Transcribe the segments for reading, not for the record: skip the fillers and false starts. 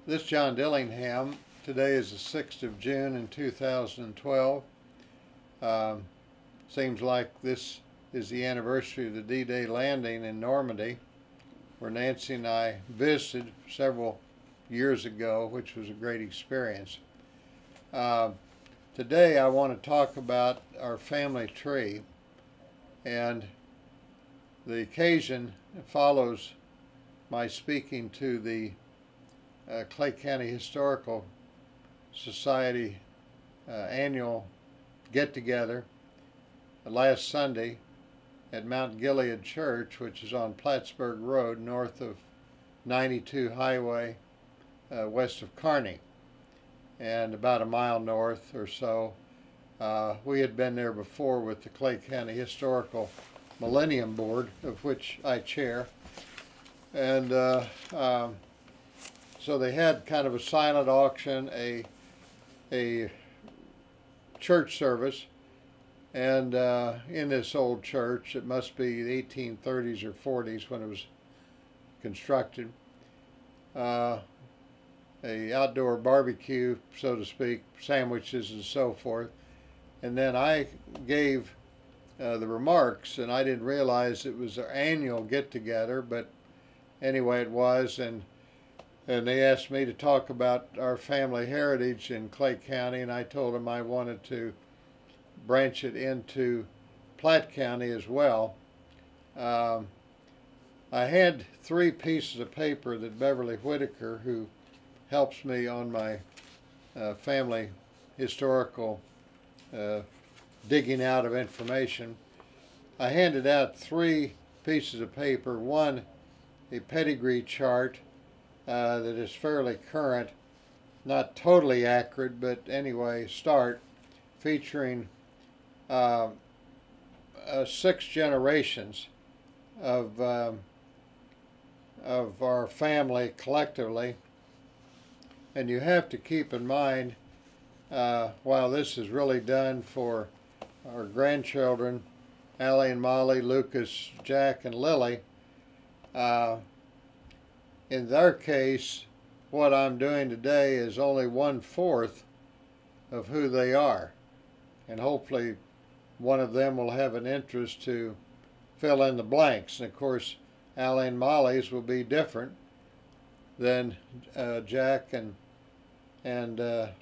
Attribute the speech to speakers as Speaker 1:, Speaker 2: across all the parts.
Speaker 1: This is John Dillingham. Today is the 6th of June in 2012. Seems like this is the anniversary of the D-Day landing in Normandy, where Nancy and I visited several years ago, which was a great experience. Today I want to talk about our family tree, and the occasion follows my speaking to the Clay County Historical Society annual get-together last Sunday at Mount Gilead Church, which is on Plattsburgh Road, north of 92 Highway, west of Kearney, and about a mile north or so. We had been there before with the Clay County Historical Millennium Board, of which I chair, and so they had kind of a silent auction, a church service, and in this old church, it must be the 1830s or 40s when it was constructed, a outdoor barbecue, so to speak, sandwiches and so forth. And then I gave the remarks, and I didn't realize it was their annual get-together, but anyway it was, and they asked me to talk about our family heritage in Clay County, and I told them I wanted to branch it into Platte County as well. I had 3 pieces of paper that Beverly Whitaker, who helps me on my family historical digging out of information, I handed out 3 pieces of paper. One, a pedigree chart that is fairly current, not totally accurate, but anyway, start, featuring 6 generations of our family collectively. And you have to keep in mind, while this is really done for our grandchildren, Allie and Molly, Lucas, Jack, and Lily, in their case, what I'm doing today is only 1/4 of who they are. And hopefully one of them will have an interest to fill in the blanks. And of course, Allie and Molly's will be different than Jack and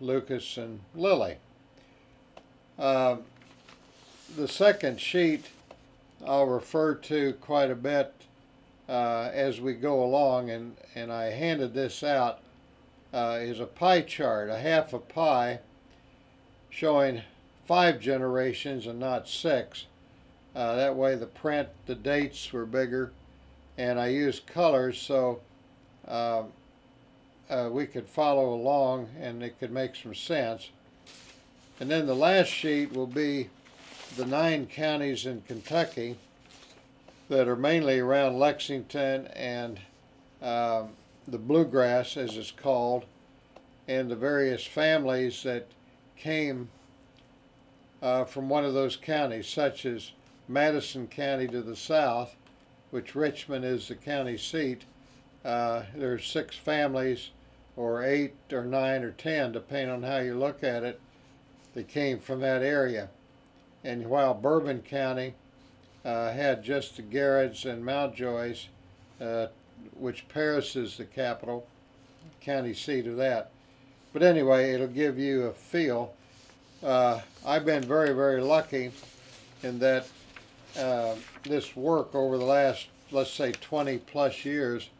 Speaker 1: Lucas and Lily. The second sheet I'll refer to quite a bit as we go along, and I handed this out, is a pie chart, a half a pie, showing 5 generations and not 6. That way the print, the dates were bigger, and I used colors so we could follow along and it could make some sense. And then the last sheet will be the 9 counties in Kentucky that are mainly around Lexington and the Bluegrass, as it's called, and the various families that came from one of those counties, such as Madison County to the south, which Richmond is the county seat. There are 6 families, or 8 or 9 or 10, depending on how you look at it, that came from that area. And while Bourbon County had just the Garretts and Mountjoys, which Paris is the capital, county seat of that. But anyway, it'll give you a feel. I've been very, very lucky in that this work over the last, let's say, 20 plus years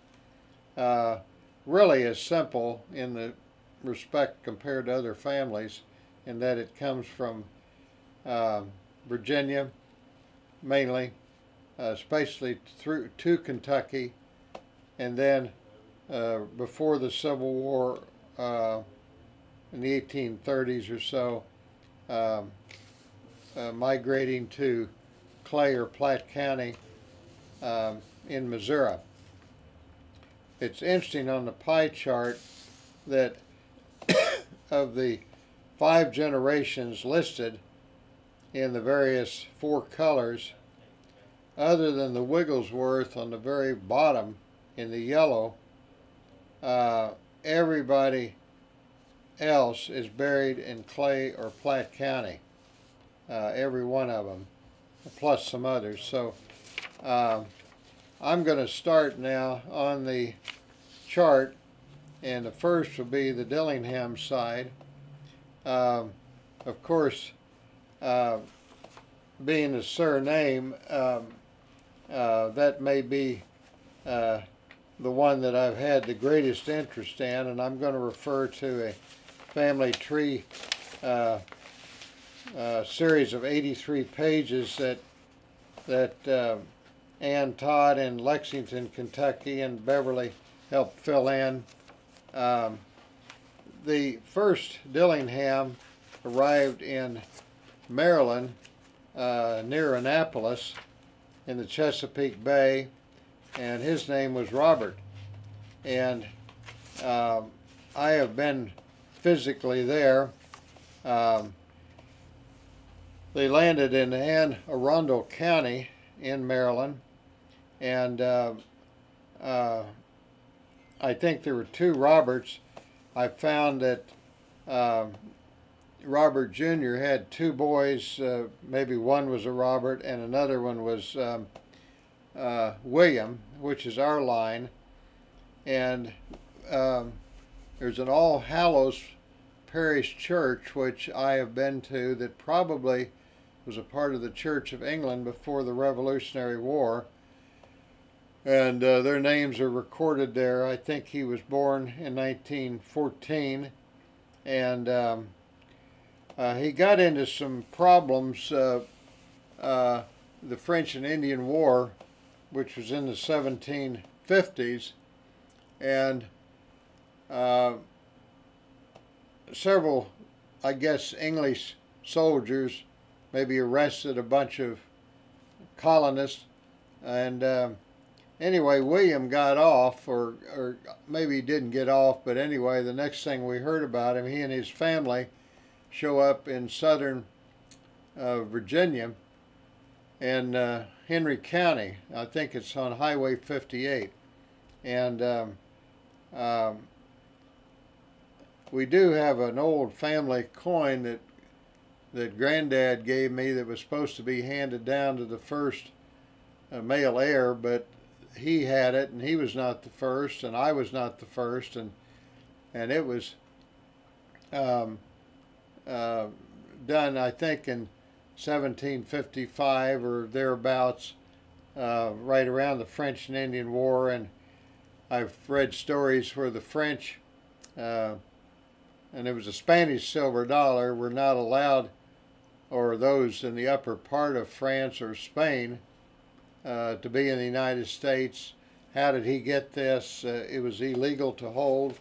Speaker 1: really is simple in the respect compared to other families, in that it comes from Virginia mainly, especially through to Kentucky, and then before the Civil War in the 1830s or so, migrating to Clay or Platte County in Missouri. It's interesting on the pie chart that of the 5 generations listed in the various 4 colors, other than the Wigglesworth on the very bottom in the yellow, everybody else is buried in Clay or Platte County. Every one of them, plus some others. So I'm going to start now on the chart, and the first will be the Dillingham side. Of course, being the surname, that may be the one that I've had the greatest interest in, and I'm going to refer to a family tree series of 83 pages that Ann Todd in Lexington, Kentucky, and Beverly helped fill in. The first Dillingham arrived in Maryland, near Annapolis in the Chesapeake Bay, and his name was Robert. And I have been physically there. They landed in Anne Arundel County in Maryland, and I think there were two Roberts. I found that Robert Jr. had two boys. Maybe one was a Robert and another one was William, which is our line. And there's an All Hallows Parish Church, which I have been to, that probably was a part of the Church of England before the Revolutionary War. And their names are recorded there. I think he was born in 1914. And he got into some problems. The French and Indian War, which was in the 1750s, and several, I guess, English soldiers maybe arrested a bunch of colonists, and anyway, William got off, or maybe he didn't get off, but anyway, the next thing we heard about him, he and his family show up in southern Virginia, in Henry County. I think it's on Highway 58. And we do have an old family coin that Granddad gave me that was supposed to be handed down to the first male heir, but he had it, and he was not the first, and I was not the first, and it was done, I think, in 1755 or thereabouts, right around the French and Indian War. And I've read stories where the French, and it was a Spanish silver dollar, were not allowed, or those in the upper part of France or Spain, to be in the United States. How did he get this? It was illegal to hold.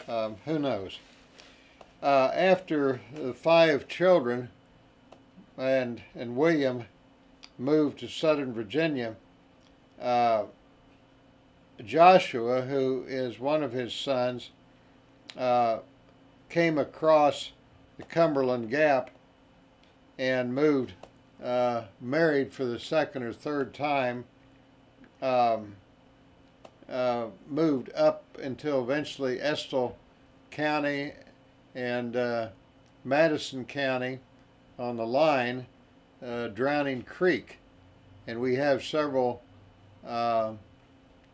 Speaker 1: Who knows? After the 5 children and William moved to Southern Virginia, Joshua, who is one of his sons, came across the Cumberland Gap and moved, married for the second or third time, moved up until eventually Estill County and Madison County on the line, Drowning Creek. And we have several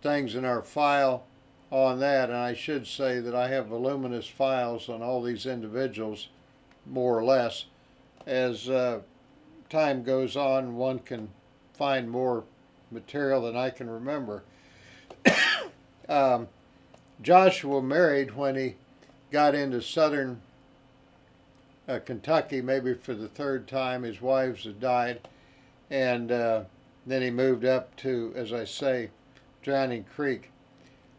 Speaker 1: things in our file on that, and I should say that I have voluminous files on all these individuals, more or less. As time goes on, one can find more material than I can remember. Joshua married when he got into southern Kentucky, maybe for the third time. His wives had died, and then he moved up to, as I say, Drowning Creek.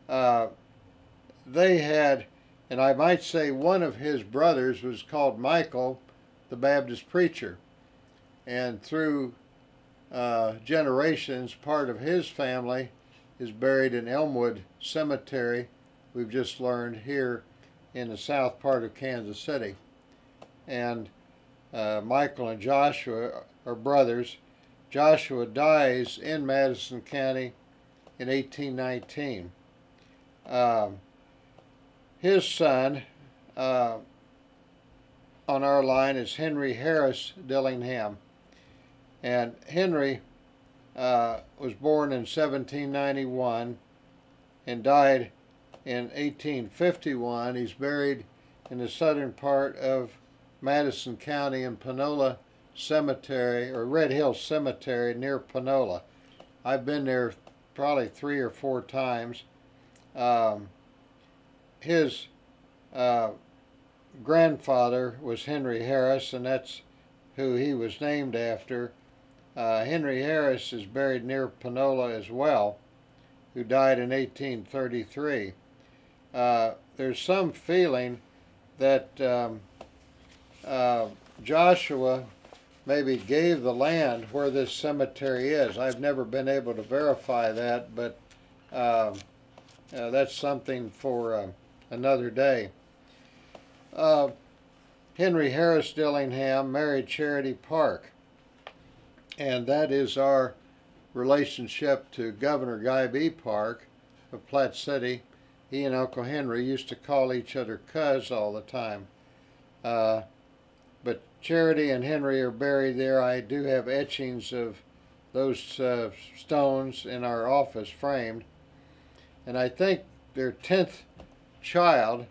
Speaker 1: They had, and I might say one of his brothers was called Michael, the Baptist preacher, and through generations, part of his family is buried in Elmwood Cemetery, we've just learned, here in the south part of Kansas City. And Michael and Joshua are brothers. Joshua dies in Madison County in 1819. his son on our line is Henry Harris Dillingham. And Henry was born in 1791 and died in 1851. He's buried in the southern part of Madison County in Panola Cemetery, or Red Hill Cemetery near Panola. I've been there probably 3 or 4 times. His grandfather was Henry Harris, and that's who he was named after. Henry Harris is buried near Panola as well, who died in 1833. There's some feeling that Joshua maybe gave the land where this cemetery is. I've never been able to verify that, but that's something for another day. Henry Harris Dillingham married Charity Park, and that is our relationship to Governor Guy B. Park of Platte City. He and Uncle Henry used to call each other cuz all the time. But Charity and Henry are buried there. I do have etchings of those stones in our office framed. And I think their 10th child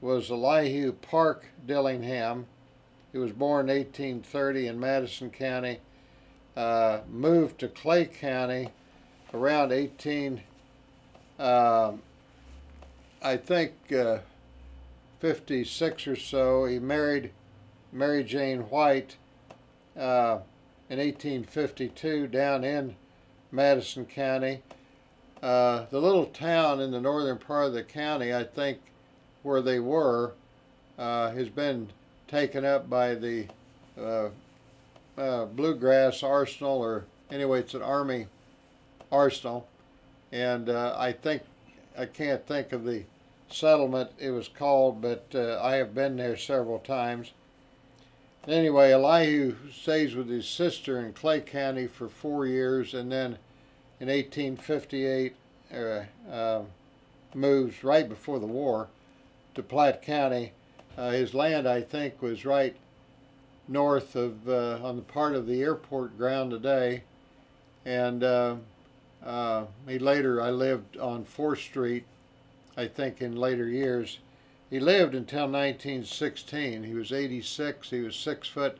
Speaker 1: was Elihu Park Dillingham. He was born in 1830 in Madison County, moved to Clay County around 56 or so. He married Mary Jane White in 1852 down in Madison County. The little town in the northern part of the county, I think, where they were, has been taken up by the Bluegrass Arsenal, or anyway, it's an Army arsenal, and I can't think of the settlement it was called, but I have been there several times. Anyway, Elihu stays with his sister in Clay County for 4 years, and then in 1858 moves right before the war to Platte County. His land, I think, was right north of, on the part of the airport ground today, and I lived on 4th Street, I think, in later years. He lived until 1916. He was 86. He was 6'4"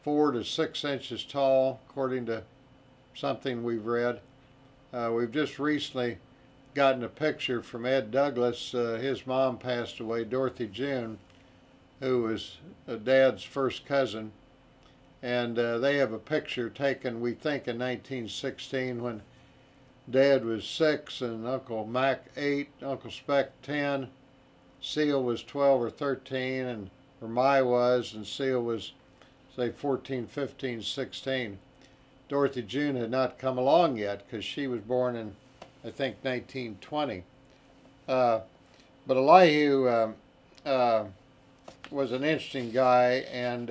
Speaker 1: to 6 inches tall, according to something we've read. We've just recently gotten a picture from Ed Douglas. His mom passed away, Dorothy June, who was Dad's first cousin. And they have a picture taken, we think, in 1916 when Dad was 6 and Uncle Mac 8, Uncle Speck 10, Seal was 12 or 13, and My was, and Seal was, say, 14, 15, 16. Dorothy June had not come along yet because she was born in, I think, 1920. But Elihu was an interesting guy, and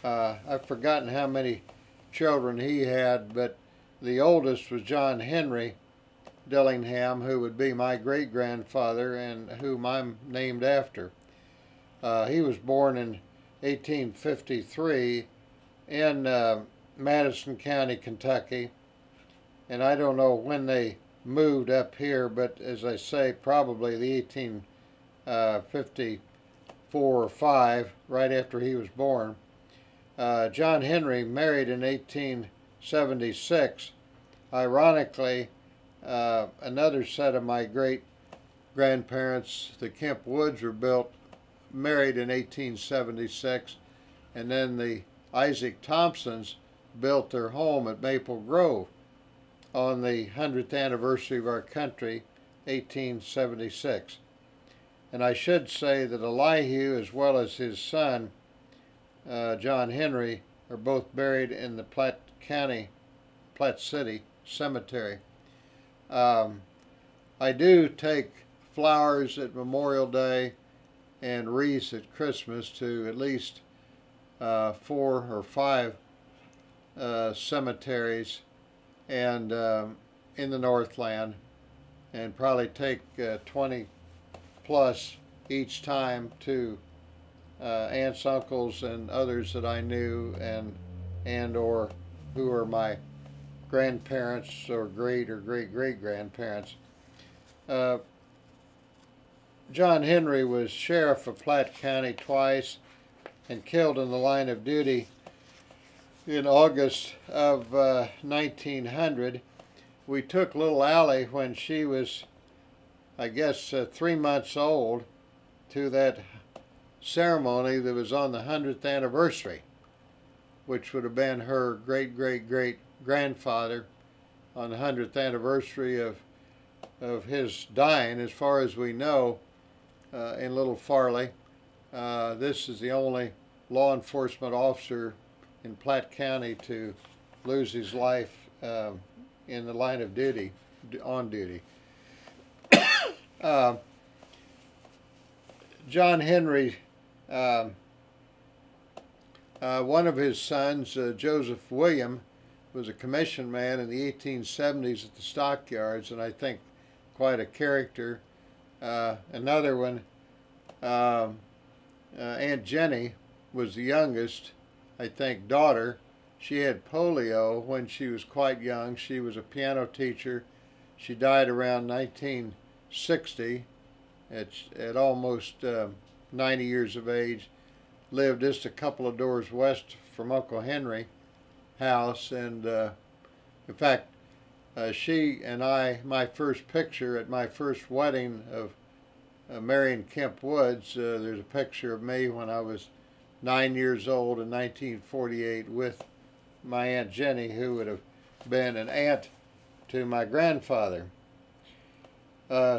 Speaker 1: I've forgotten how many children he had, but the oldest was John Henry Dillingham, who would be my great-grandfather and whom I'm named after. He was born in 1853 in Madison County, Kentucky, and I don't know when they moved up here, but as I say, probably the 1854 or 5, right after he was born. John Henry married in 1876. Ironically, another set of my great-grandparents, the Kemp Woods, were married in 1876, and then the Isaac Thompsons built their home at Maple Grove on the 100th anniversary of our country, 1876. And I should say that Elihu, as well as his son, John Henry, are both buried in the Platte City Cemetery. I do take flowers at Memorial Day and wreaths at Christmas to at least 4 or 5 cemeteries and in the Northland, and probably take 20 plus each time to aunts, uncles, and others that I knew, and or who were my grandparents or great great grandparents. John Henry was sheriff of Platte County twice and killed in the line of duty in August of 1900. We took little Allie when she was, I guess, 3 months old to that ceremony that was on the 100th anniversary, which would have been her great grandfather on the 100th anniversary of his dying, as far as we know, in Little Farley. This is the only law enforcement officer in Platte County to lose his life in the line of duty, on duty. John Henry, one of his sons, Joseph William, was a commission man in the 1870s at the stockyards, and I think quite a character. Another one, Aunt Jenny, was the youngest, I think, daughter. She had polio when she was quite young. She was a piano teacher. She died around 1960 at almost 90 years of age. Lived just a couple of doors west from Uncle Henry's house, and in fact, she and I, my first picture at my first wedding of Marion Kemp Woods, there's a picture of me when I was 9 years old in 1948 with my Aunt Jenny, who would have been an aunt to my grandfather.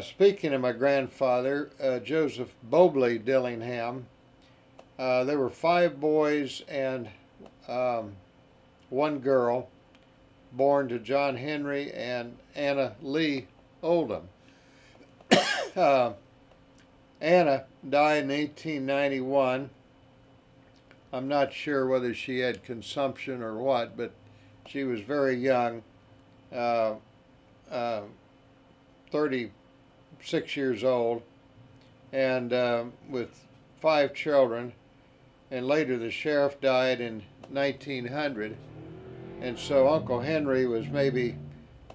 Speaker 1: Speaking of my grandfather, Joseph Bobley Dillingham, there were 5 boys and 1 girl born to John Henry and Anna Lee Oldham. Anna died in 1891. I'm not sure whether she had consumption or what, but she was very young, 36 years old, and with 5 children. And later the sheriff died in 1900. And so Uncle Henry was maybe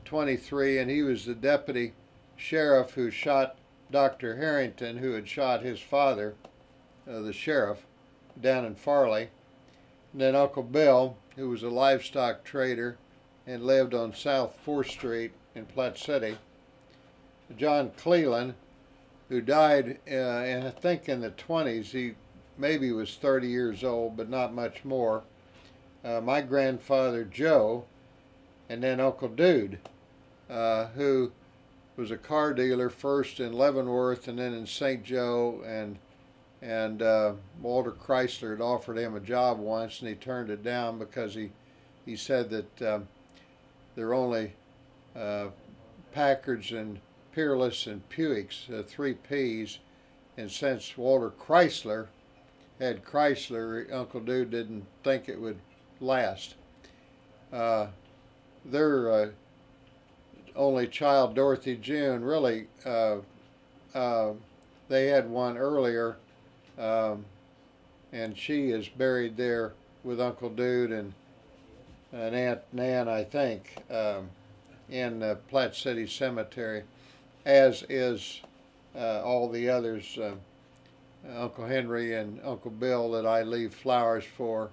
Speaker 1: 23, and he was the deputy sheriff who shot Dr. Harrington, who had shot his father, the sheriff, down in Farley. And then Uncle Bill, who was a livestock trader and lived on South 4th Street in Platte City. John Cleland, who died, I think in the 20s. He maybe was 30 years old, but not much more. My grandfather Joe, and then Uncle Dude, who was a car dealer first in Leavenworth and then in St. Joe, and Walter Chrysler had offered him a job once, and he turned it down because he said that there were only Packards and Peerless and Puics, 3 Ps, and since Walter Chrysler had Chrysler, Uncle Dude didn't think it would last. Their only child, Dorothy June, really, they had one earlier, and she is buried there with Uncle Dude and Aunt Nan, I think, in Platte City Cemetery, as is all the others, Uncle Henry and Uncle Bill, that I leave flowers for,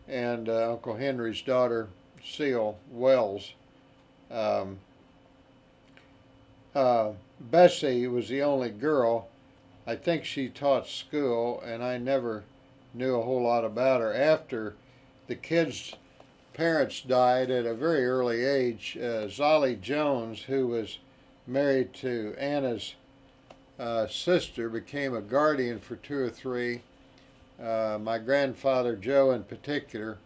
Speaker 1: and Uncle Henry's daughter, Seal Wells. Bessie was the only girl. I think she taught school, and I never knew a whole lot about her. After the kids' parents died at a very early age, Zolly Jones, who was married to Anna's sister, became a guardian for 2 or 3. My grandfather Joe in particular,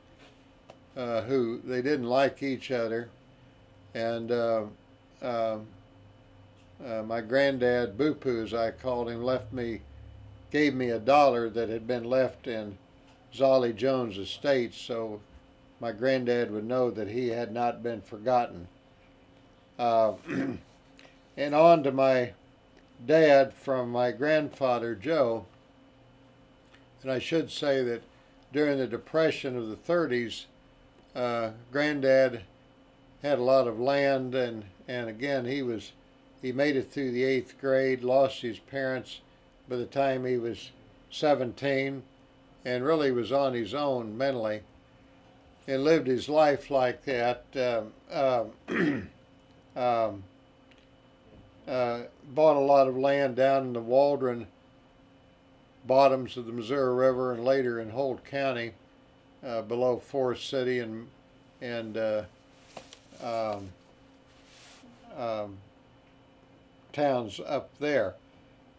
Speaker 1: who they didn't like each other, and my granddad, Boo-Poo as I called him, gave me $1 that had been left in Zolly Jones' estate, so my granddad would know that he had not been forgotten. And on to my Dad from my grandfather Joe. And I should say that during the Depression of the 30s, Granddad had a lot of land, and again he made it through the 8th grade, lost his parents by the time he was 17, and really was on his own mentally, and lived his life like that. Bought a lot of land down in the Waldron bottoms of the Missouri River, and later in Holt County, below Forest City and towns up there,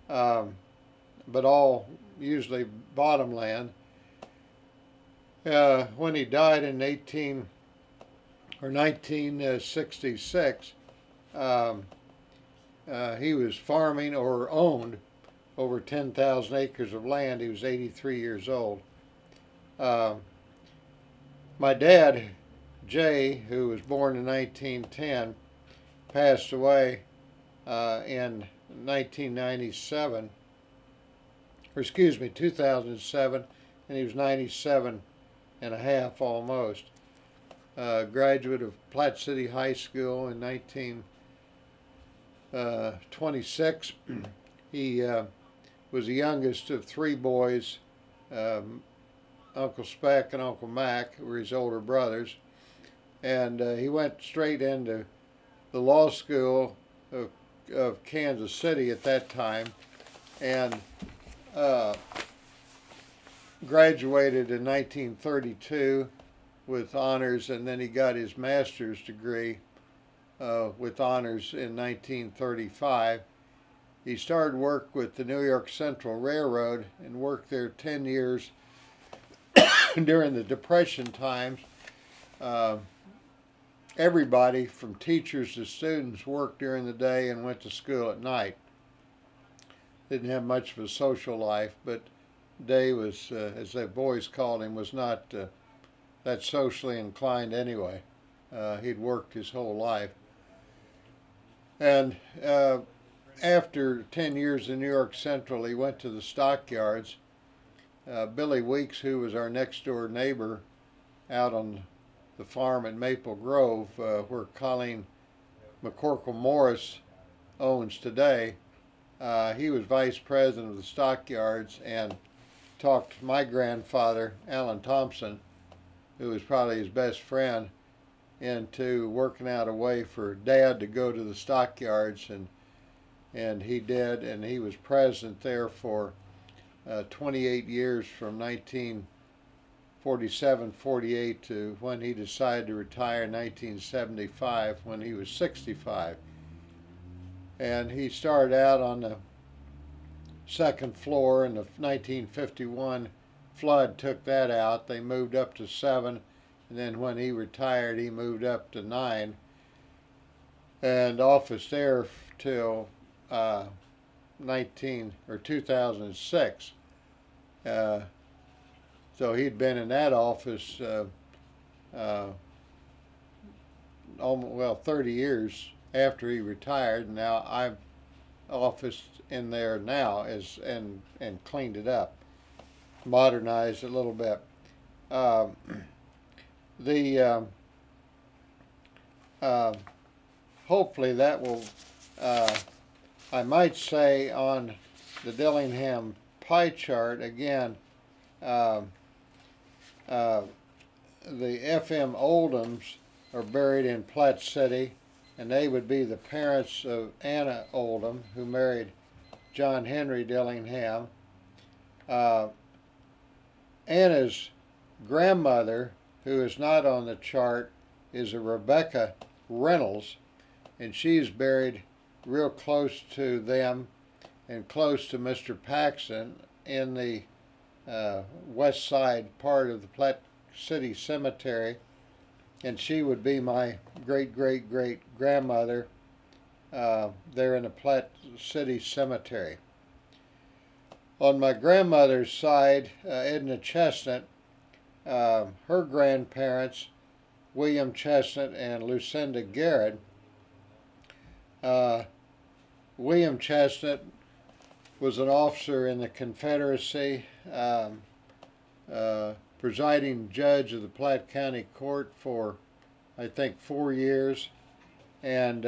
Speaker 1: but all usually bottom land. When he died in 1966, he was farming or owned over 10,000 acres of land. He was 83 years old. My dad, Jay, who was born in 1910, passed away in 1997, or excuse me, 2007, and he was 97 and a half almost. Graduate of Platte City High School in 1926. He was the youngest of 3 boys. Uncle Speck and Uncle Mac were his older brothers, and he went straight into the law school of Kansas City at that time, and graduated in 1932 with honors, and then he got his master's degree with honors in 1935. He started work with the New York Central Railroad and worked there 10 years during the Depression times. Everybody from teachers to students worked during the day and went to school at night. Didn't have much of a social life, but Day was, as the boys called him, was not that socially inclined anyway. He'd worked his whole life. And after 10 years in New York Central, he went to the stockyards. Billy Weeks, who was our next door neighbor out on the farm at Maple Grove, where Colleen McCorkle Morris owns today, he was vice president of the stockyards and talked my grandfather, Alan Thompson, who was probably his best friend, into working out a way for Dad to go to the stockyards, and he did, and he was president there for 28 years from 1947-48 to when he decided to retire in 1975 when he was 65. And he started out on the 2nd floor, and the 1951 flood took that out. They moved up to 7, and then when he retired, he moved up to 9, and office there till 2006. So he'd been in that office almost 30 years after he retired, and now I've officed in there now and cleaned it up, modernized it a little bit. Hopefully that will, I might say on the Dillingham pie chart again, the F.M. Oldhams are buried in Platte City, and they would be the parents of Anna Oldham, who married John Henry Dillingham. Anna's grandmother, who is not on the chart, is a Rebecca Reynolds, and she's buried real close to them and close to Mr. Paxson in the west side part of the Platte City Cemetery, and she would be my great-great-great-grandmother there in the Platte City Cemetery. On my grandmother's side, Edna Chestnut, her grandparents, William Chestnut and Lucinda Garrett, William Chestnut was an officer in the Confederacy, presiding judge of the Platte County Court for, I think, 4 years, and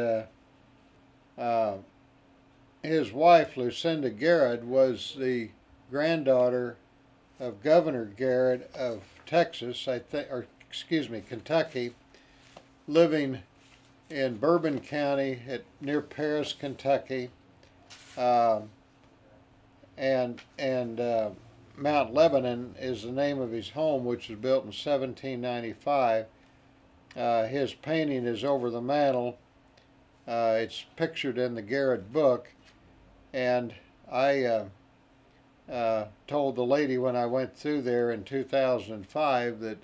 Speaker 1: his wife, Lucinda Garrett, was the granddaughter of Governor Garrett of Texas, Kentucky, living in Bourbon County near Paris, Kentucky, and Mount Lebanon is the name of his home, which was built in 1795. His painting is over the mantel. It's pictured in the Garrett book, and I told the lady when I went through there in 2005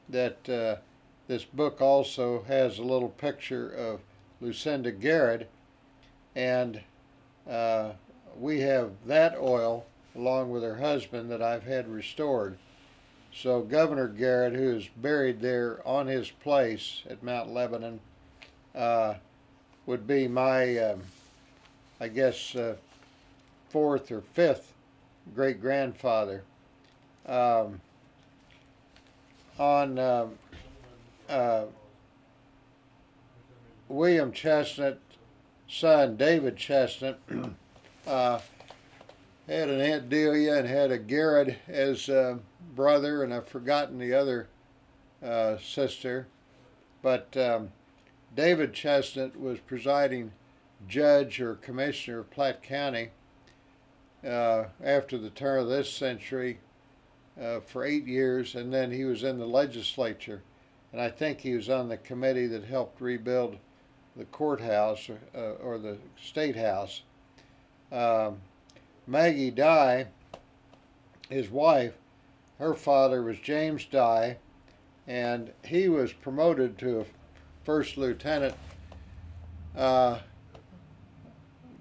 Speaker 1: that this book also has a little picture of Lucinda Garrett, and we have that oil along with her husband that I've had restored. So Governor Garrett, who is buried there on his place at Mount Lebanon, would be my, I guess, fourth or fifth great-grandfather. William Chestnut's son, David Chestnut, had an Aunt Delia and had a Garrett as brother, and I've forgotten the other sister. But David Chestnut was presiding judge or commissioner of Platte County after the turn of this century for 8 years, and then he was in the legislature, and I think he was on the committee that helped rebuild the courthouse or the state house. Maggie Dye, his wife, her father was James Dye, and he was promoted to a first lieutenant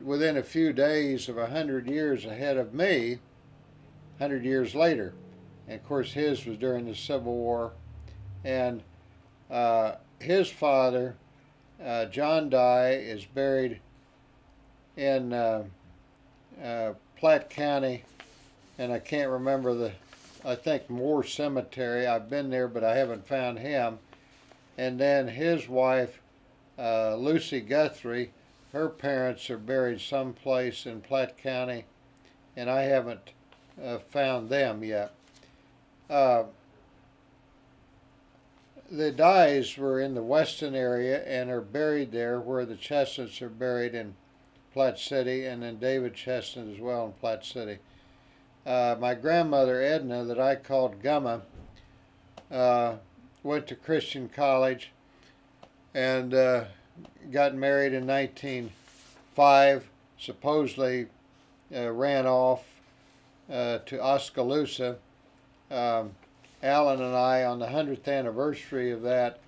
Speaker 1: within a few days of 100 years ahead of me, 100 years later. And of course his was during the Civil War. And his father, John Dye, is buried in Platte County, and I can't remember I think Moore Cemetery. I've been there, but I haven't found him. And then his wife, Lucy Guthrie, her parents are buried someplace in Platte County, and I haven't found them yet. The Dyes were in the Weston area and are buried there, where the Chestnuts are buried in Platte City, and then David Chestnut as well in Platte City. My grandmother Edna, that I called Gumma, went to Christian College and got married in 1905, supposedly ran off to Oskaloosa. Alan and I, on the 100th anniversary of that,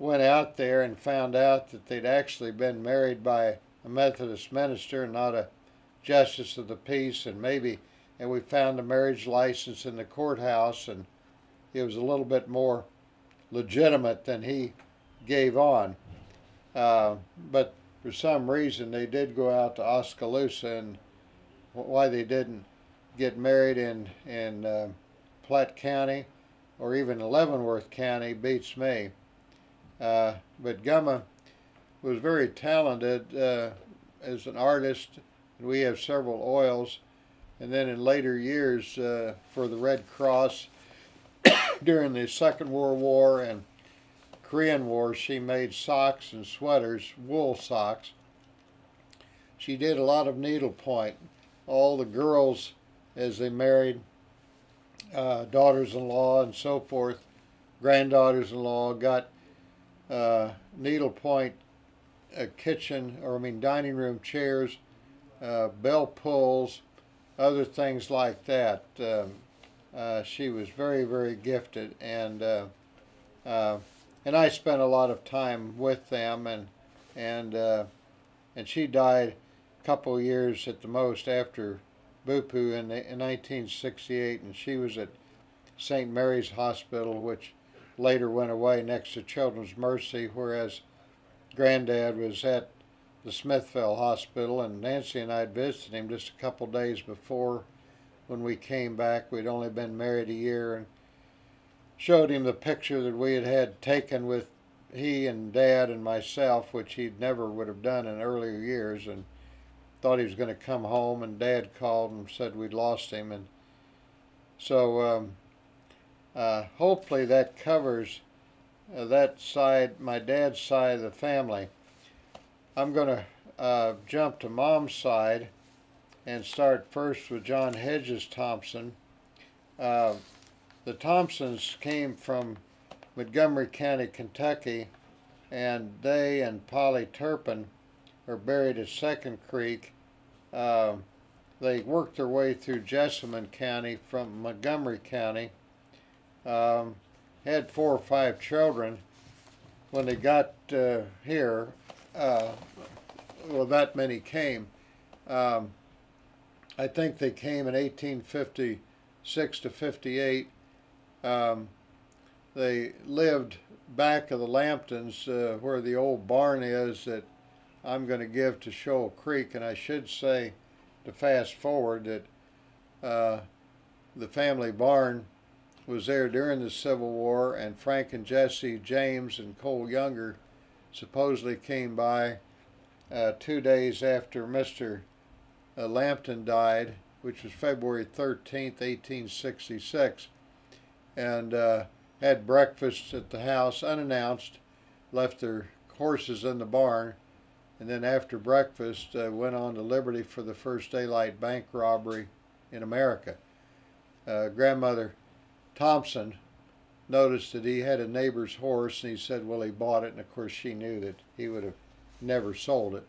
Speaker 1: went out there and found out that they'd actually been married by a Methodist minister, not a justice of the peace, and we found a marriage license in the courthouse, and it was a little bit more legitimate than he gave on. But for some reason they did go out to Oskaloosa, and why they didn't get married in Platte County or even Leavenworth County beats me. But Gumma was very talented as an artist, and we have several oils. And then in later years, for the Red Cross during the Second World War and Korean War, she made socks and sweaters, wool socks. She did a lot of needlepoint. All the girls, as they married, daughters-in-law and so forth, granddaughters-in-law, got needlepoint dining room chairs, bell pulls, other things like that. She was very, very gifted, and I spent a lot of time with them, and she died a couple of years at the most after Bupu in 1968, and she was at St. Mary's Hospital, which later went away next to Children's Mercy, whereas Granddad was at the Smithville Hospital, and Nancy and I had visited him just a couple days before when we came back. We'd only been married a year, and showed him the picture that we had taken with he and Dad and myself, which he never would have done in earlier years, and thought he was going to come home, and Dad called and said we'd lost him. And so hopefully that covers that side, my dad's side of the family. I'm going to jump to Mom's side and start first with John Hedges Thompson. The Thompsons came from Montgomery County, Kentucky, and they and Polly Turpin are buried at Second Creek. They worked their way through Jessamine County from Montgomery County, had 4 or 5 children. When they got here, well, that many came. I think they came in 1856 to 58. They lived back of the Lamptons, where the old barn is that I'm going to give to Shoal Creek. And I should say, to fast forward, that the family barn was there during the Civil War, and Frank and Jesse James and Cole Younger supposedly came by 2 days after Mr. Lampton died, which was February 13th, 1866, and had breakfast at the house unannounced, left their horses in the barn, and then after breakfast went on to Liberty for the first daylight bank robbery in America. Grandmother Thompson noticed that he had a neighbor's horse, and he said, well, he bought it, and of course she knew that he would have never sold it.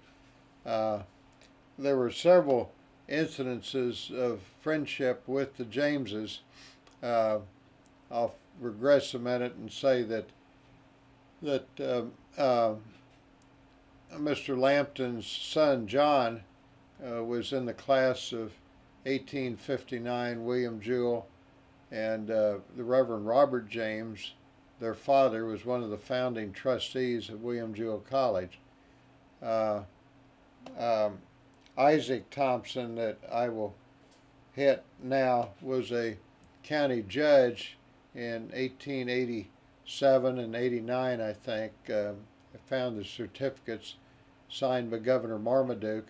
Speaker 1: There were several incidences of friendship with the Jameses. I'll regress a minute and say that Mr. Lampton's son John was in the class of 1859. William Jewell and the Reverend Robert James, their father, was one of the founding trustees of William Jewell College. Isaac Thompson, that I will hit now, was a county judge in 1887 and 89, I think. I found the certificates signed by Governor Marmaduke.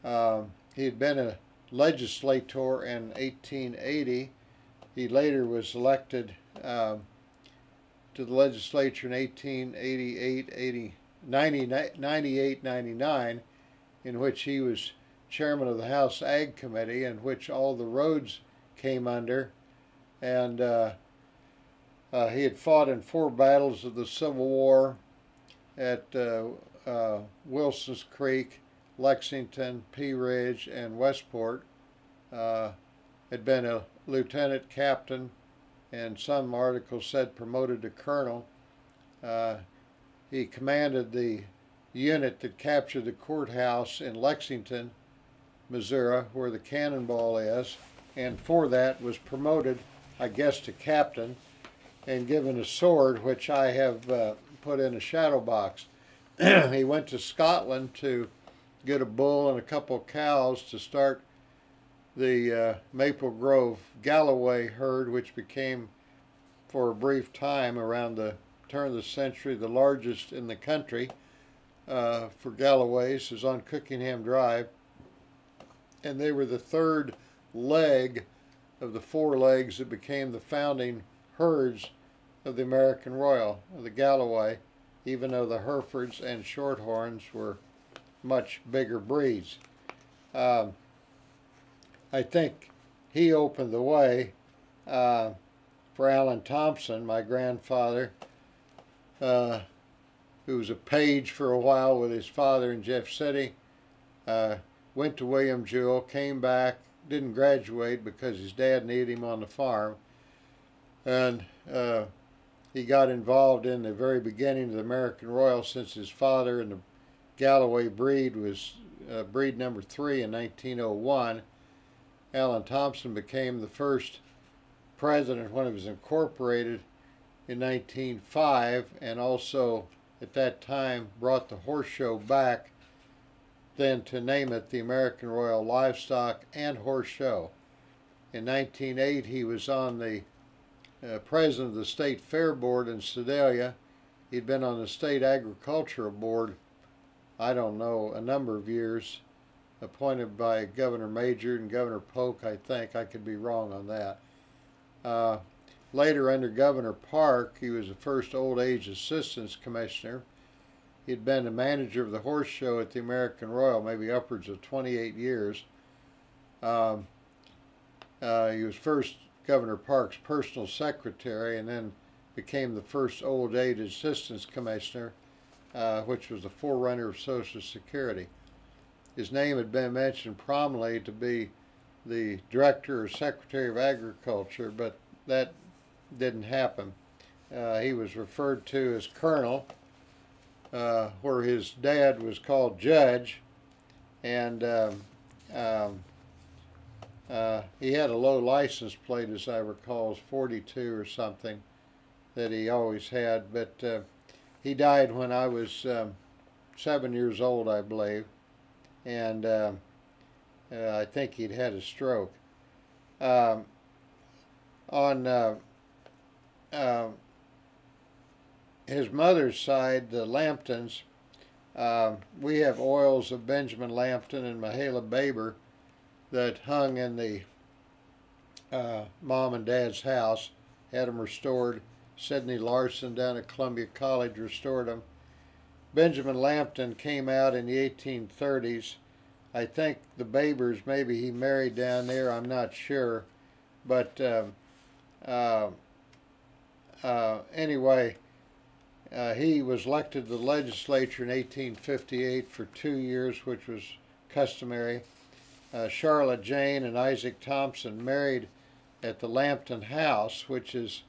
Speaker 1: He had been a legislator in 1880. He later was elected to the legislature in 1888, 98, 99, in which he was chairman of the House Ag Committee, in which all the roads came under. And he had fought in 4 battles of the Civil War at Wilson's Creek, Lexington, Pea Ridge, and Westport. Had been a lieutenant captain, and some articles said promoted to colonel. He commanded the unit that captured the courthouse in Lexington, Missouri, where the Cannonball is, and for that was promoted, I guess, to captain, and given a sword, which I have put in a shadow box. He went to Scotland to get a bull and a couple of cows to start the Maple Grove Galloway herd, which became, for a brief time around the turn of the century, the largest in the country for Galloways. Is on Cookingham Drive, and they were the 3rd leg of the 4 legs that became the founding herds of the American Royal, the Galloway, even though the Herefords and Shorthorns were much bigger breeds. I think he opened the way for Alan Thompson, my grandfather, who was a page for a while with his father in Jeff City. Went to William Jewell, came back, didn't graduate because his dad needed him on the farm, and he got involved in the very beginning of the American Royal, since his father in the Galloway breed was breed number 3 in 1901. Alan Thompson became the first president when it was incorporated in 1905, and also at that time brought the horse show back then to name it the American Royal Livestock and Horse Show. In 1908, he was on the president of the State Fair Board in Sedalia. He'd been on the State Agricultural Board, I don't know, a number of years, appointed by Governor Major and Governor Polk, I think. I could be wrong on that. Later, under Governor Park, he was the first Old Age Assistance Commissioner. He'd been the manager of the horse show at the American Royal, maybe upwards of 28 years. He was first Governor Park's personal secretary, and then became the first Old Age Assistance Commissioner, which was the forerunner of Social Security. His name had been mentioned prominently to be the Director or Secretary of Agriculture, but that didn't happen. He was referred to as Colonel, where his dad was called Judge, and he had a low license plate, as I recall, it was 42 or something that he always had, but he died when I was 7 years old, I believe, and I think he'd had a stroke. On his mother's side, the Lamptons, we have oils of Benjamin Lampton and Mahala Baber that hung in the mom and dad's house, had them restored. Sidney Larson down at Columbia College restored them. Benjamin Lampton came out in the 1830s. I think the Babers, maybe he married down there, I'm not sure. But anyway, he was elected to the legislature in 1858 for 2 years, which was customary. Charlotte Jane and Isaac Thompson married at the Lampton House, which is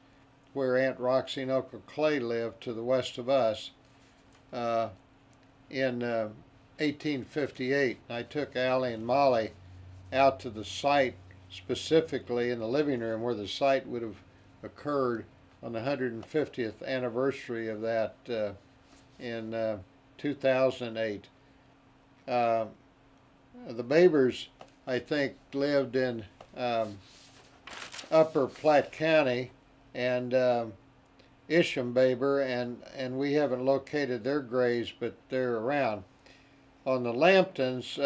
Speaker 1: where Aunt Roxy and Uncle Clay lived to the west of us, in 1858. I took Allie and Molly out to the site, specifically in the living room where the site would have occurred on the 150th anniversary of that in 2008. The Babers, I think, lived in Upper Platte County, and Isham Baber, and we haven't located their graves, but they're around. On the Lamptons,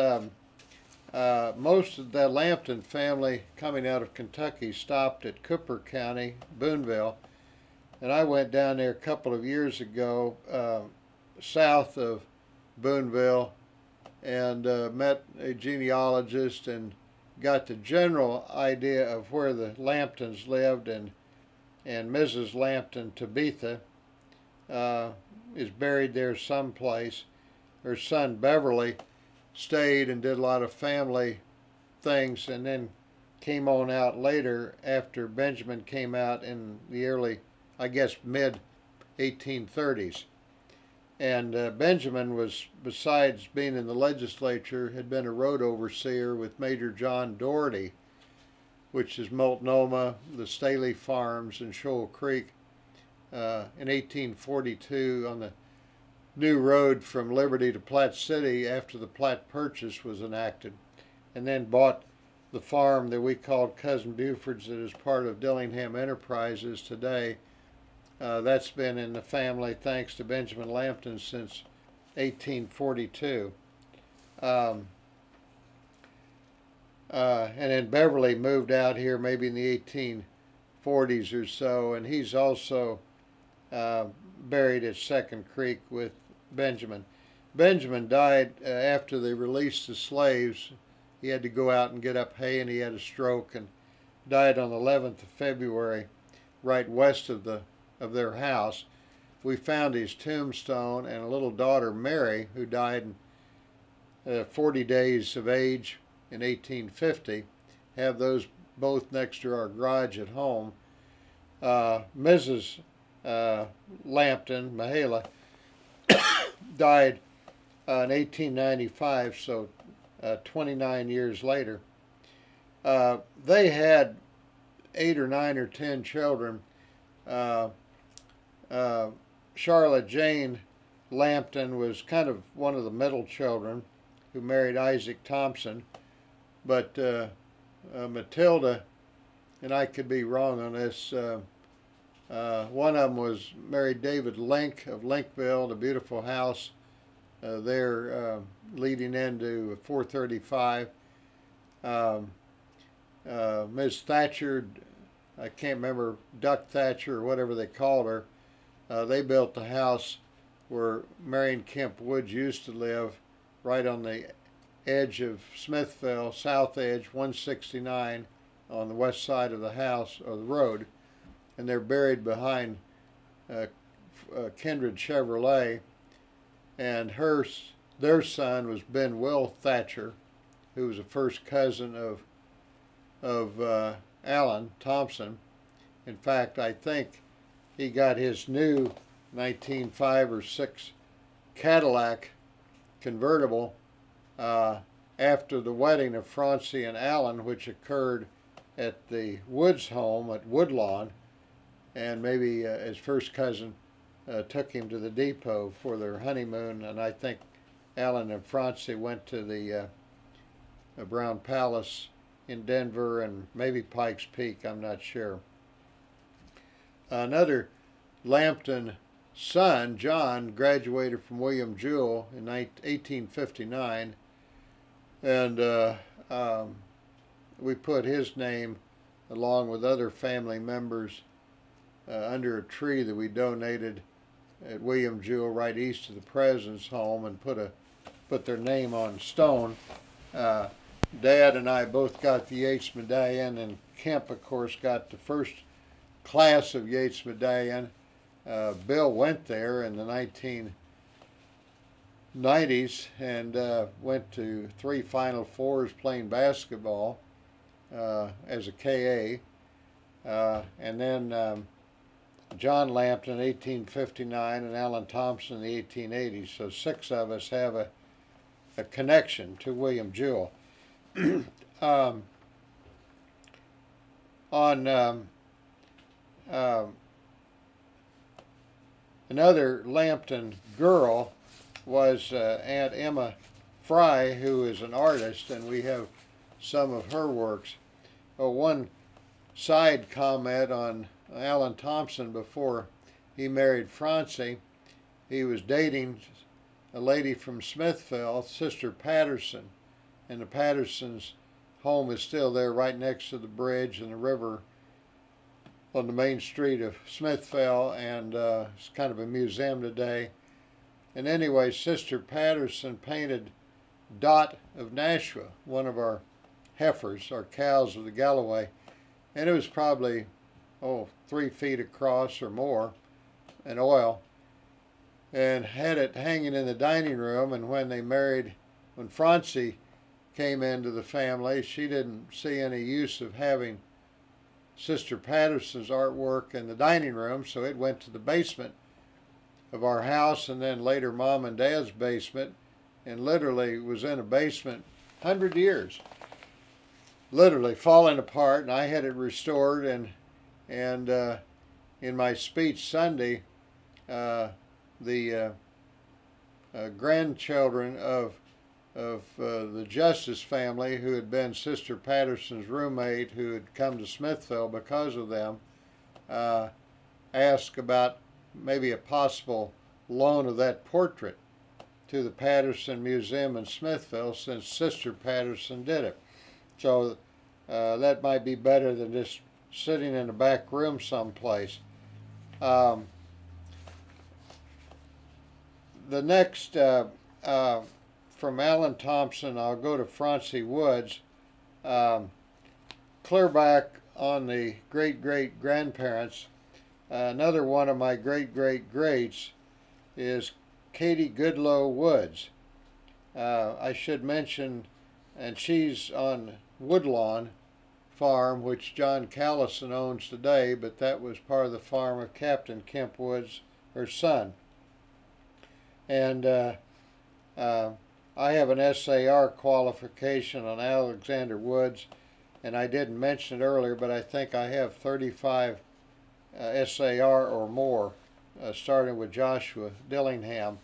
Speaker 1: most of the Lampton family coming out of Kentucky stopped at Cooper County, Boonville, and I went down there a couple of years ago, south of Boonville, and met a genealogist and got the general idea of where the Lamptons lived, and Mrs. Lampton, Tabitha, is buried there someplace. Her son Beverly stayed and did a lot of family things, and then came on out later after Benjamin came out in the early, I guess, mid-1830s. And Benjamin was, besides being in the legislature, had been a road overseer with Major John Doherty, which is Multnomah, the Staley Farms, and Shoal Creek, in 1842 on the new road from Liberty to Platte City after the Platte Purchase was enacted, and then bought the farm that we called Cousin Buford's that is part of Dillingham Enterprises today. That's been in the family, thanks to Benjamin Lampton, since 1842. And then Beverly moved out here maybe in the 1840s or so, and he's also buried at Second Creek with Benjamin. Benjamin died after they released the slaves. He had to go out and get up hay, and he had a stroke and died on the 11th of February, right west of their house. We found his tombstone, and a little daughter, Mary, who died in 40 days of age in 1850, have those both next to our garage at home. Mrs. Lampton, Mahala, died in 1895, so 29 years later. They had 8 or 9 or 10 children. Charlotte Jane Lampton was kind of one of the middle children. who married Isaac Thompson. But Matilda, and I could be wrong on this, one of them was married David Link of Linkville, a beautiful house there leading into 435. Ms. Thatcher, I can't remember, Duck Thatcher or whatever they called her, they built the house where Marion Kemp Woods used to live, right on the edge of Smithville, south edge, 169, on the west side of the house, or the road. And they're buried behind Kindred Chevrolet. And their son was Ben Will Thatcher, who was a first cousin of Alan Thompson. In fact, I think he got his new 1905 or 6 Cadillac convertible after the wedding of Francie and Alan, which occurred at the Woods home at Woodlawn, and maybe his first cousin took him to the depot for their honeymoon, and I think Alan and Francie went to the Brown Palace in Denver and maybe Pikes Peak, I'm not sure. Another Lambton son, John, graduated from William Jewell in 1859, and we put his name along with other family members under a tree that we donated at William Jewell right east of the President's home, and put their name on stone. Dad and I both got the Yates Medallion, and Kemp, of course, got the first class of Yates Medallion. Bill went there in the 1990s and went to 3 Final Fours playing basketball as a KA. And then John Lambton, 1859, and Alan Thompson in the 1880s. So 6 of us have a connection to William Jewell. Another Lambton girl was Aunt Emma Fry, who is an artist, and we have some of her works. Oh, one side comment on Alan Thompson: before he married Francie, he was dating a lady from Smithville, Sister Patterson, and the Pattersons' home is still there right next to the bridge and the river on the main street of Smithville, and it's kind of a museum today. And anyway, Sister Patterson painted Dot of Nashua, one of our heifers, our cows of the Galloway, and it was probably 3 feet across or more, in oil, and had it hanging in the dining room. And when they married, when Francie came into the family, she didn't see any use of having Sister Patterson's artwork in the dining room, so it went to the basement of our house, and then later Mom and Dad's basement, and literally was in a basement 100 years, literally falling apart. And I had it restored, and in my speech Sunday, the grandchildren of the Justice family, who had been Sister Patterson's roommate, who had come to Smithville because of them, asked about maybe a possible loan of that portrait to the Patterson Museum in Smithville, since Sister Patterson did it. So that might be better than just sitting in a back room someplace. The next, from Alan Thompson, I'll go to Francie Woods. Clear back on the great-great-grandparents, another one of my great-great-greats is Katie Goodloe Woods. I should mention, and she's on Woodlawn Farm, which John Callison owns today, but that was part of the farm of Captain Kemp Woods, her son. And I have an SAR qualification on Alexander Woods, and I didn't mention it earlier, but I think I have 35 SAR or more, starting with Joshua Dillingham.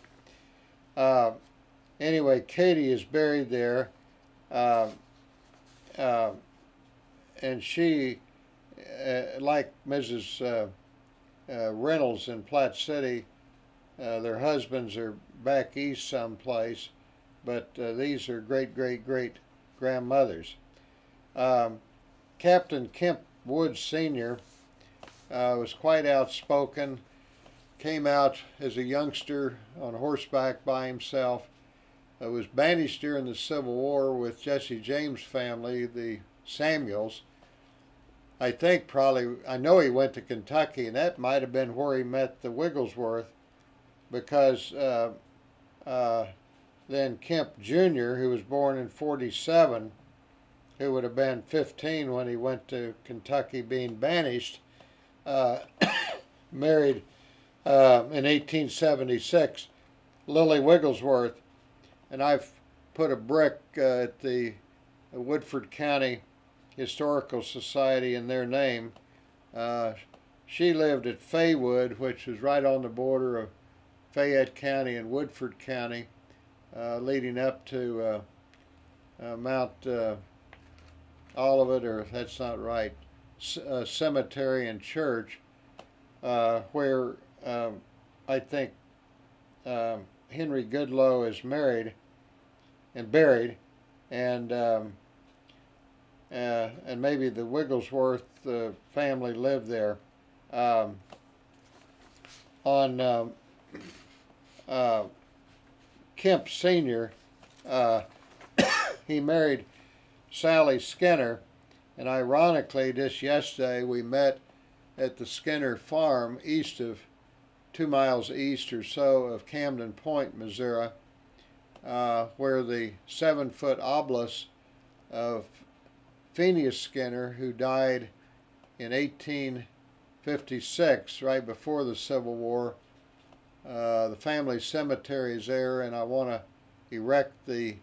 Speaker 1: Anyway, Katie is buried there, uh, uh, and she, like Mrs. Reynolds in Platte City, their husbands are back east someplace, but these are great grandmothers. Captain Kemp Woods Sr. Was quite outspoken, came out as a youngster on horseback by himself, was banished during the Civil War with Jesse James' family, the Samuels. I know he went to Kentucky, and that might have been where he met the Wigglesworth, because then Kemp Jr., who was born in 47, who would have been 15 when he went to Kentucky being banished, married in 1876 Lily Wigglesworth. And I've put a brick at the Woodford County Historical Society in their name. She lived at Faywood, which is right on the border of Fayette County and Woodford County, leading up to Mount Olivet, or that's not right, Cemetery and Church, where I think Henry Goodloe is married and buried, and maybe the Wigglesworth family lived there. On Kemp Sr., he married Sally Skinner, and ironically, just yesterday we met at the Skinner farm east of 2 miles east or so of Camden Point, Missouri, where the 7-foot obelisk of Phineas Skinner, who died in 1856, right before the Civil War. The family cemetery is there, and I want to erect the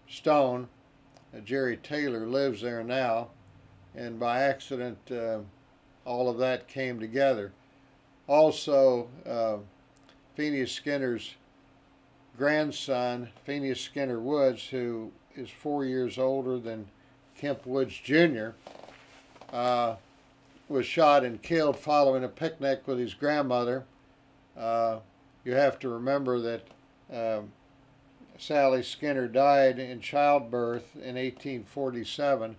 Speaker 1: stone. Jerry Taylor lives there now, and by accident all of that came together. Also, Phineas Skinner's grandson, Phineas Skinner Woods, who is 4 years older than Kemp Woods Jr., was shot and killed following a picnic with his grandmother. You have to remember that Sally Skinner died in childbirth in 1847.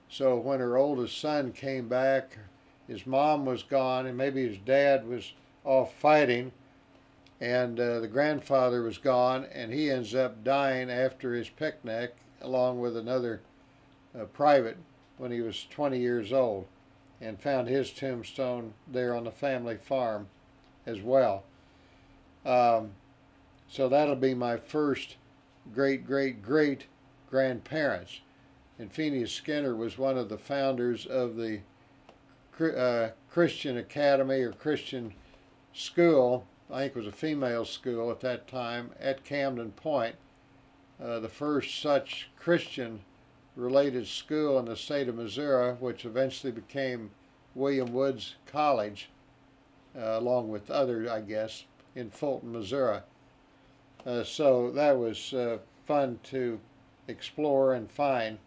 Speaker 1: So when her oldest son came back, his mom was gone, and maybe his dad was off fighting, and the grandfather was gone, and he ends up dying after his picnic, along with another private, when he was 20 years old, and found his tombstone there on the family farm as well. So that'll be my first great grandparents. And Phineas Skinner was one of the founders of the Christian Academy, or Christian School. I think it was a female school at that time, at Camden Point, the first such Christian-related school in the state of Missouri, which eventually became William Woods College, along with other, I guess, in Fulton, Missouri. So that was fun to explore and find.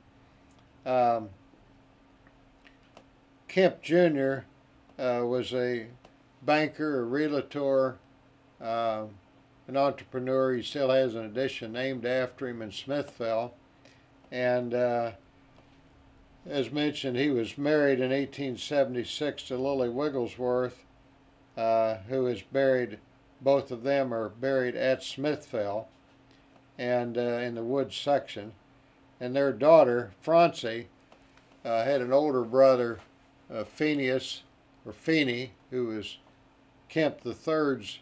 Speaker 1: Kemp Jr. Was a banker, a realtor, an entrepreneur. He still has an addition named after him in Smithville. And as mentioned, he was married in 1876 to Lily Wigglesworth, who is buried, both of them are buried at Smithville and in the Woods section. And their daughter, Francie, had an older brother, Phineas, or Feeney, who was Kemp III's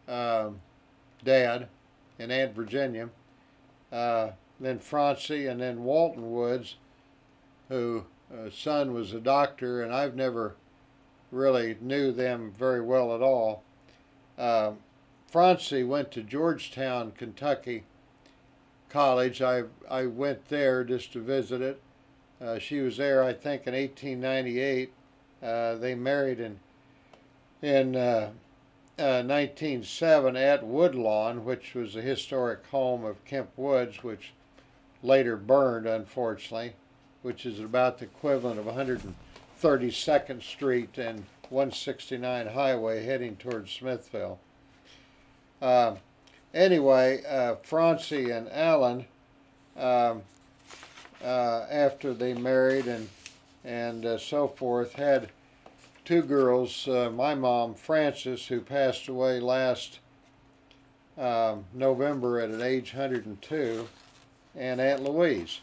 Speaker 1: dad, and Aunt Virginia. Then Francie, and then Walton Woods, whose son was a doctor, and I've never really knew them very well at all. Francie went to Georgetown, Kentucky College. I went there just to visit it. She was there, I think, in 1898. They married in 1907 at Woodlawn, which was a historic home of Kemp Woods, which later burned, unfortunately, which is about the equivalent of 132nd Street and 169 Highway heading towards Smithville. Anyway, Francie and Alan, after they married and so forth, had two girls. My mom, Frances, who passed away last November at age 102, and Aunt Louise.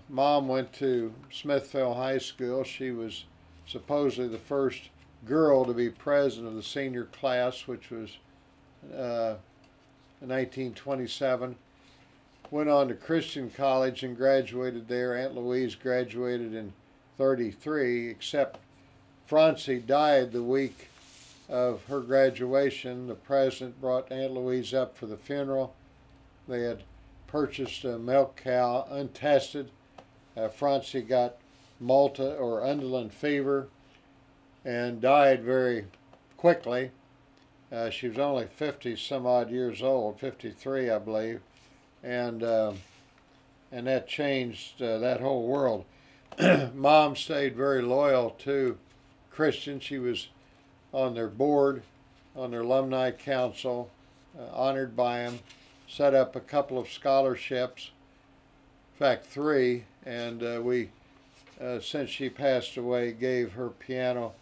Speaker 1: Mom went to Smithville High School. She was supposedly the first girl to be president of the senior class, which was 1927. Went on to Christian College and graduated there. Aunt Louise graduated in 33, except Francie died the week of her graduation. The president brought Aunt Louise up for the funeral. They had purchased a milk cow untested. Francie got Malta or Underland fever and died very quickly. She was only 50 some odd years old, 53 I believe, and that changed that whole world. Mom stayed very loyal to Christian. She was on their board, on their alumni council, honored by them, set up a couple of scholarships, in fact 3, and we, since she passed away, gave her piano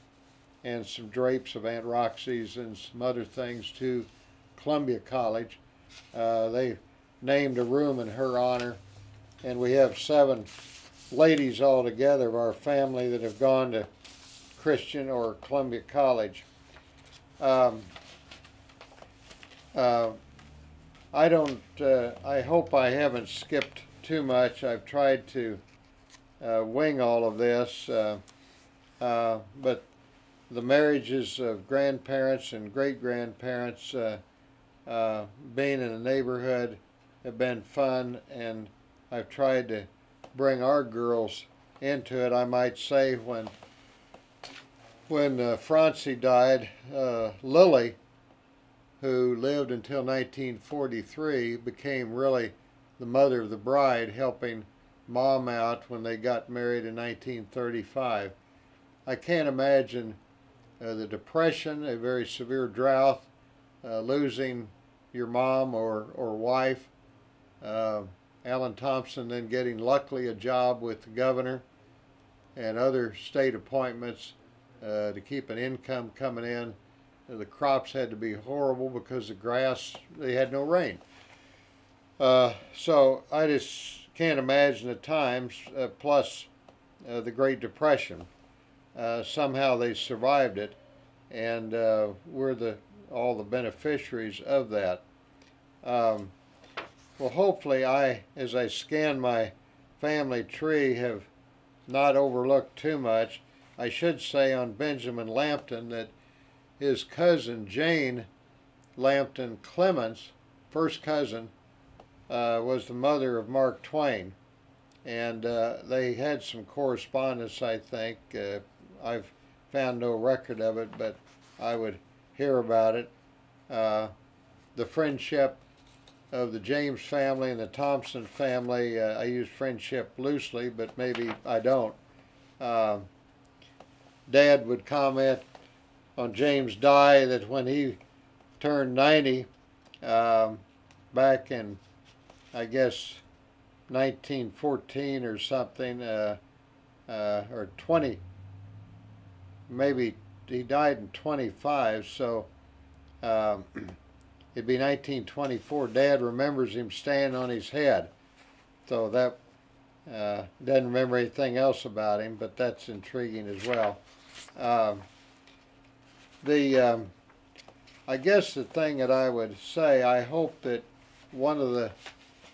Speaker 1: and some drapes of Aunt Roxy's and some other things to Columbia College. They named a room in her honor, and we have 7 ladies altogether of our family that have gone to Christian or Columbia College. I hope I haven't skipped too much. I've tried to wing all of this, but the marriages of grandparents and great-grandparents, being in the neighborhood, have been fun, and I've tried to bring our girls into it. I might say when Francie died, Lily, who lived until 1943, became really the mother of the bride, helping Mom out when they got married in 1935. I can't imagine the Depression, a very severe drought, losing your mom or wife. Alan Thompson then getting luckily a job with the governor and other state appointments to keep an income coming in. The crops had to be horrible because the grass, they had no rain. So I just can't imagine the times, plus the Great Depression. Somehow they survived it, and we're all the beneficiaries of that. Well, hopefully as I scan my family tree, have not overlooked too much. I should say on Benjamin Lampton that his cousin Jane Lampton Clements, first cousin, was the mother of Mark Twain, and they had some correspondence, I think. I've found no record of it, but I would hear about it. The friendship of the James family and the Thompson family, I use friendship loosely, but maybe I don't. Dad would comment on James Dye that when he turned 90, back in, I guess, 1914 or something, or 20, maybe he died in 25, so it'd be 1924. Dad remembers him standing on his head, so that doesn't remember anything else about him, but that's intriguing as well. I guess the thing that I would say, I hope that one of the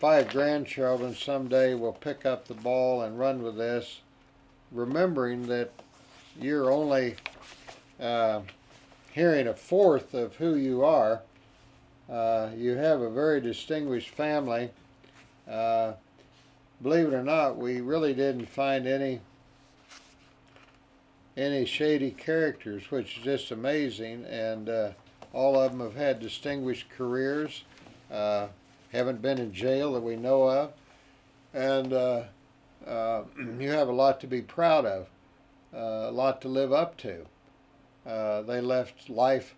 Speaker 1: 5 grandchildren someday will pick up the ball and run with this, remembering that you're only hearing a fourth of who you are. You have a very distinguished family. Believe it or not, we really didn't find any shady characters, which is just amazing, and All of them have had distinguished careers, haven't been in jail that we know of, and you have a lot to be proud of, a lot to live up to. They left life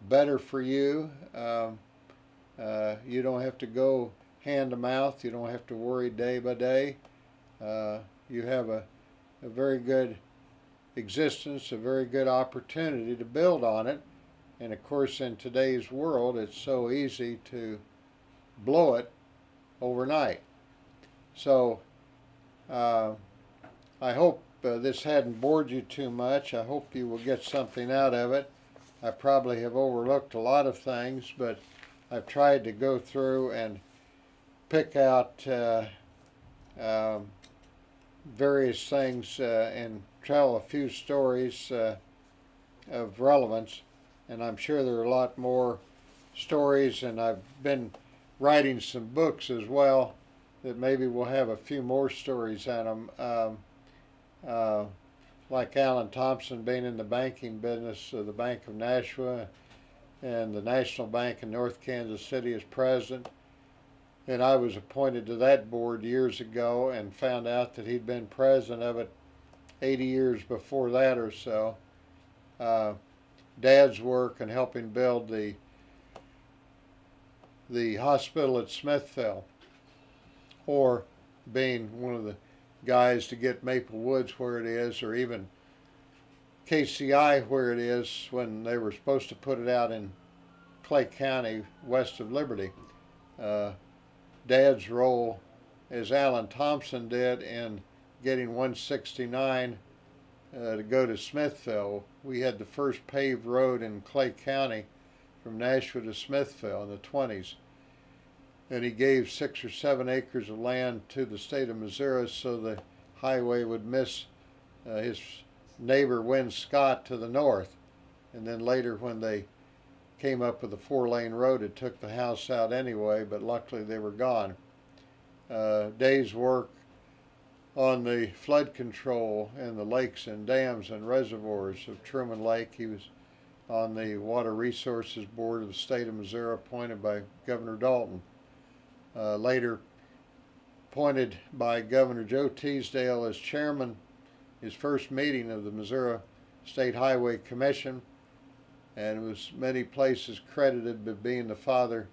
Speaker 1: better for you. You don't have to go hand to mouth. You don't have to worry day by day. You have a very good existence, a very good opportunity to build on it. And of course, in today's world, it's so easy to blow it overnight. So I hope this hadn't bored you too much. I hope you will get something out of it. I probably have overlooked a lot of things, but I've tried to go through and pick out various things and tell a few stories of relevance. And I'm sure there are a lot more stories, and I've been writing some books as well that maybe will have a few more stories in them. Like Alan Thompson being in the banking business of the Bank of Nashua and the National Bank in North Kansas City as president. And I was appointed to that board years ago and found out that he'd been president of it 80 years before that or so. Dad's work in helping build the hospital at Smithville, or being one of the guys to get Maple Woods where it is, or even KCI where it is when they were supposed to put it out in Clay County west of Liberty. Dad's role, as Alan Thompson did, in getting 169 to go to Smithville. We had the first paved road in Clay County from Nashua to Smithville in the 20s. And he gave 6 or 7 acres of land to the state of Missouri so the highway would miss his neighbor Win Scott to the north. And then later, when they came up with a 4-lane road, it took the house out anyway, but luckily they were gone. Day's work on the flood control in the lakes and dams and reservoirs of Truman Lake. He was on the Water Resources Board of the state of Missouri, appointed by Governor Dalton. Later appointed by Governor Joe Teasdale as chairman, his first meeting of the Missouri State Highway Commission, and was many places credited with being the father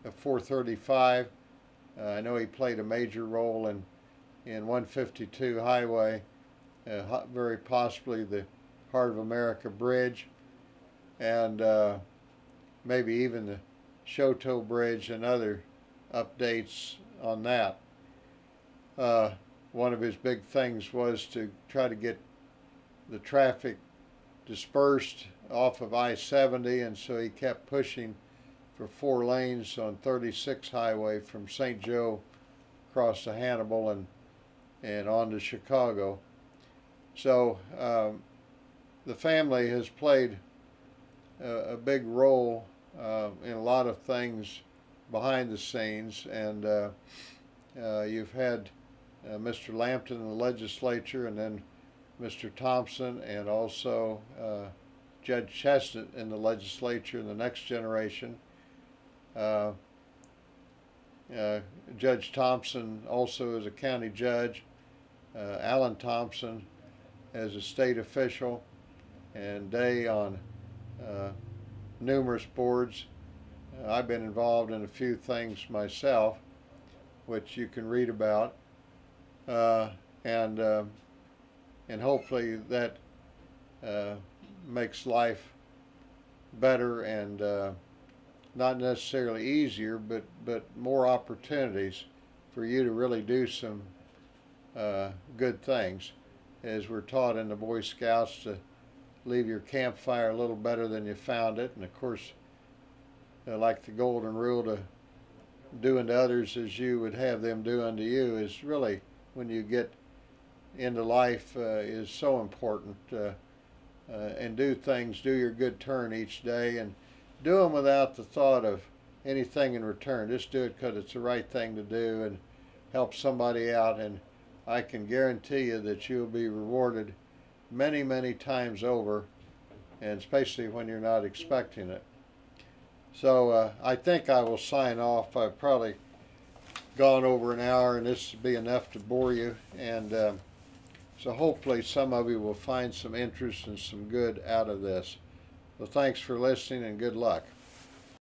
Speaker 1: of 435. I know he played a major role in 152 Highway, very possibly the Heart of America Bridge, and maybe even the Choteau Bridge and other updates on that. One of his big things was to try to get the traffic dispersed off of I-70, and so he kept pushing for 4 lanes on 36 Highway from St. Joe across to Hannibal and on to Chicago. So the family has played a big role in a lot of things behind the scenes, and you've had Mr. Lampton in the legislature, and then Mr. Thompson, and also Judge Chestnut in the legislature in the next generation. Judge Thompson also is a county judge, Alan Thompson as a state official, and Day on numerous boards. I've been involved in a few things myself, which you can read about, and hopefully that makes life better and not necessarily easier, but more opportunities for you to really do some good things. As we're taught in the Boy Scouts, to leave your campfire a little better than you found it, and of course, like the golden rule, to do unto others as you would have them do unto you, is really, when you get into life, is so important. And do things, do your good turn each day, and do them without the thought of anything in return. Just do it because it's the right thing to do and help somebody out, and I can guarantee you that you'll be rewarded many, many times over, and especially when you're not expecting it. So I think I will sign off. I've probably gone over an hour, and this will be enough to bore you. And so hopefully some of you will find some interest and some good out of this. So thanks for listening, and good luck.